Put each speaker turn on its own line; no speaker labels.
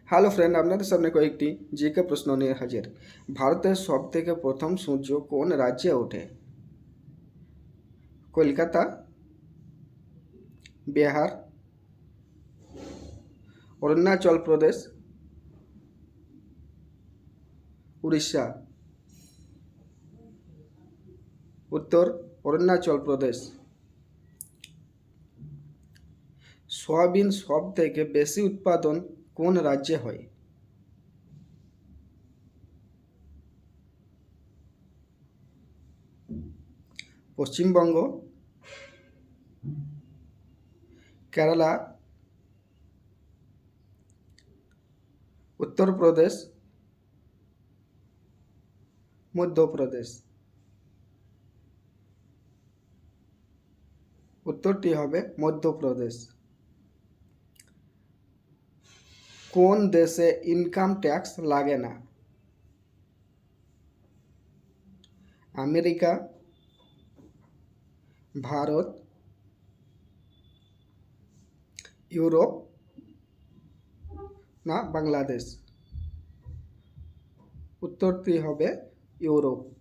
Hello friend, আপনাদের সামনে কয়েকটি জিকে প্রশ্ন নিয়ে হাজির। ভারতের সবথেকে প্রথম সূর্য কোন রাজ্যে ওঠে? কলকাতা, বিহার, অরুণাচল প্রদেশ, উড়িষ্যা। উত্তর অরুণাচল প্রদেশ। সয়াবিন সব থেকে বেশি উৎপাদন কোন রাজ্যে হয়? পশ্চিমবঙ্গ, কেরালা, উত্তরপ্রদেশ, মধ্যপ্রদেশ। উত্তরটি হবে মধ্যপ্রদেশ। কোন দেশে ইনকাম ট্যাক্স লাগে না? আমেরিকা, ভারত, ইউরোপ না বাংলাদেশ? উত্তরটি হবে ইউরোপ।